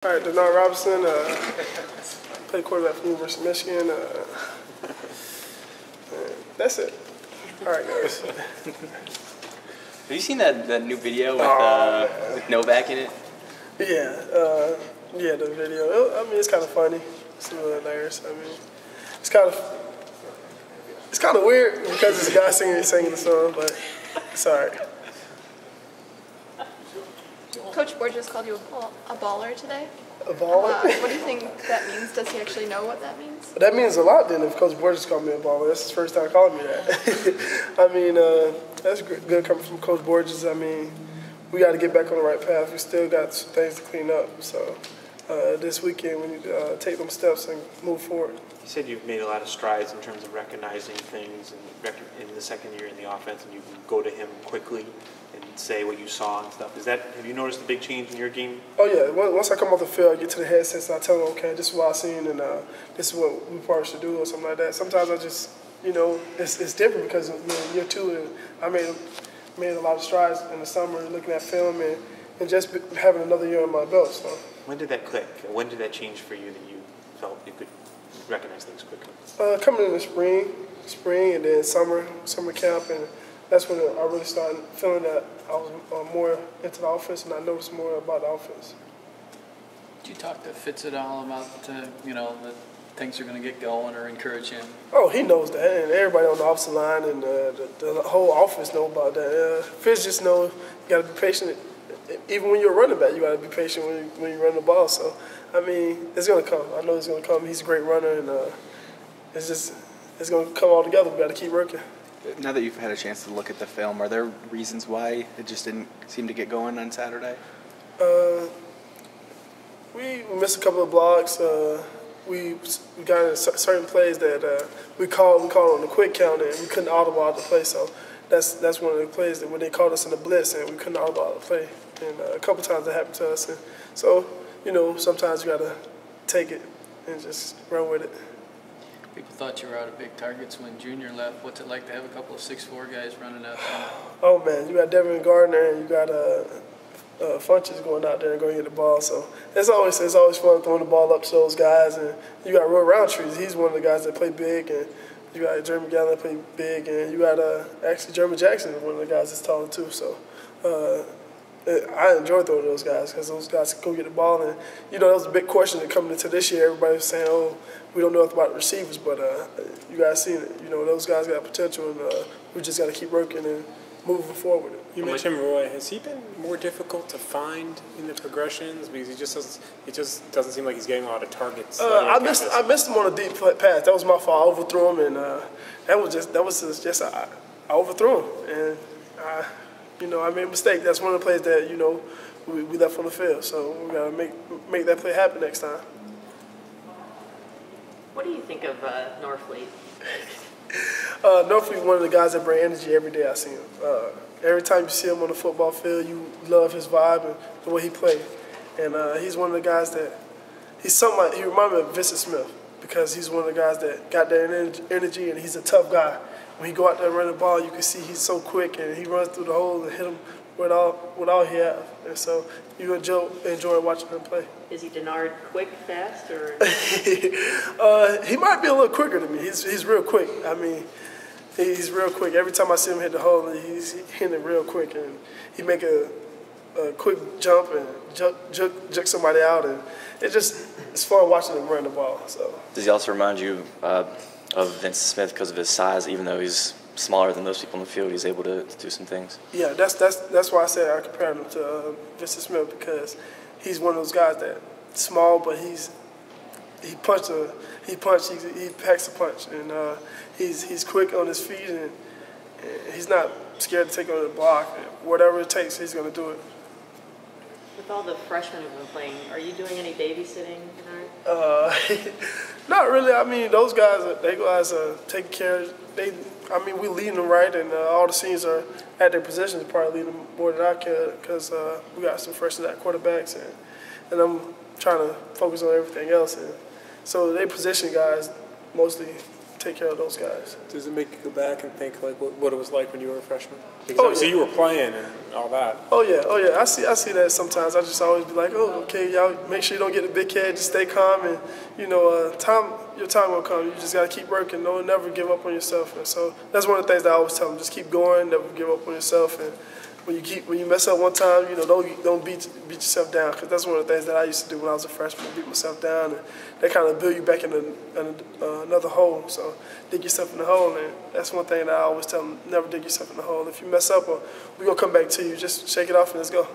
All right, Denard Robinson, played quarterback for the University of Michigan. That's it. All right, guys. Have you seen that new video with Novak in it? Yeah, the video. I mean, it's kind of funny. It's a little hilarious. I mean, it's kind of weird because it's a guy singing the song, but it's all right. Coach Borges called you a baller today. A baller? What do you think that means? Does he actually know what that means? That means a lot then if Coach Borges called me a baller. That's his first time calling me that. I mean, that's good coming from Coach Borges. I mean, we got to get back on the right path. We still got some things to clean up. So this weekend we need to take them steps and move forward. You said you've made a lot of strides in terms of recognizing things and in the second year in the offense, and you can go to him quickly and say what you saw and stuff. Have you noticed a big change in your game? Oh yeah. Once I come off the field, I get to the headsets and I tell them, okay, this is what I seen and this is what we probably should do or something like that. Sometimes I just, it's different because year two, and I made a lot of strides in the summer looking at film and just having another year on my belt. So. When did that click? When did that change for you that you felt you could recognize things quickly? Coming in the spring and then summer camp, and that's when I really started feeling that I was more into the offense and I noticed more about the offense. Did you talk to Fitz at all about, that things are going to get going or encourage him? Oh, he knows that, and everybody on the offensive line and the whole offense know about that. Fitz just knows you got to be patient. Even when you're a running back, you got to be patient when you run the ball. So, I mean, it's going to come. I know it's going to come. He's a great runner, and it's going to come all together. We got to keep working. Now that you've had a chance to look at the film, are there reasons why it just didn't seem to get going on Saturday? We missed a couple of blocks. We got in certain plays that we called on the quick count, and we couldn't audible out the play. So that's one of the plays that when they called us in the blitz, and we couldn't audible out the play. And a couple times that happened to us. And so, sometimes you got to take it and just run with it. People thought you were out of big targets when Junior left. What's it like to have a couple of 6'4" guys running out there? Oh, man, you got Devin Gardner and you got Funches going out there and going to get the ball. So it's always fun throwing the ball up to those guys. And you got Roy Roundtree. He's one of the guys that play big. And you got Jeremy Gallen that play big. And you got actually Jeremy Jackson, one of the guys that's taller too. So I enjoy throwing those guys because those guys can go get the ball. And, that was a big question that coming into this year. Everybody was saying, oh, we don't know about the receivers, but you guys seen it. Those guys got potential, and we just got to keep working and moving forward. You mentioned Roy. Has he been more difficult to find in the progressions because it just doesn't seem like he's getting a lot of targets? I missed him on a deep pass. That was my fault. I overthrew him, and that was just I overthrew him, and I made a mistake. That's one of the plays that we left on the field. So we got to make that play happen next time. What do you think of Norfleet? Norfleet, one of the guys that bring energy every day I see him. Every time you see him on the football field, you love his vibe and the way he plays. And he's one of the guys that he reminds me of Vincent Smith because he's one of the guys that got that energy and he's a tough guy. When he go out there and run the ball, you can see he's so quick and he runs through the hole and hit him with all he has. And so you enjoy watching him play. Is he Denard quick, fast, or? He might be a little quicker than me. He's real quick. I mean, he's real quick. Every time I see him hit the hole, he's hitting it real quick. And he make a quick jump and juke somebody out. And it's fun watching him run the ball. So. Does he also remind you of Vince Smith because of his size, even though he's smaller than most people in the field, he's able to do some things? Yeah, that's why I say I compare him to Vincent Smith because he's one of those guys that small, but he packs a punch, and he's quick on his feet, and he's not scared to take on the block. Whatever it takes, he's going to do it. With all the freshmen who've been playing, are you doing any babysitting, Denard? Not really. I mean, those guys, take care. We leading them right, and all the seniors are at their positions, probably leading them more than I can because we got some freshmen at quarterbacks, and I'm trying to focus on everything else. And so they position guys mostly take care of those guys. Does it make you go back and think like what it was like when you were a freshman? Because Oh, obviously yeah. you were playing and all that. Oh yeah. I see that sometimes. I just always be like, oh, okay, y'all make sure you don't get the big head. Just stay calm, and you know, your time will come. You just gotta keep working. Don't never give up on yourself. And so that's one of the things that I always tell them: just keep going, never give up on yourself. And when you mess up one time, you know, don't beat yourself down, because that's one of the things that I used to do when I was a freshman, beat myself down, and they kind of build you back in another hole. So dig yourself in the hole, and that's one thing that I always tell them: never dig yourself in the hole. If you mess up, we're gonna come back to you. Just shake it off and let's go.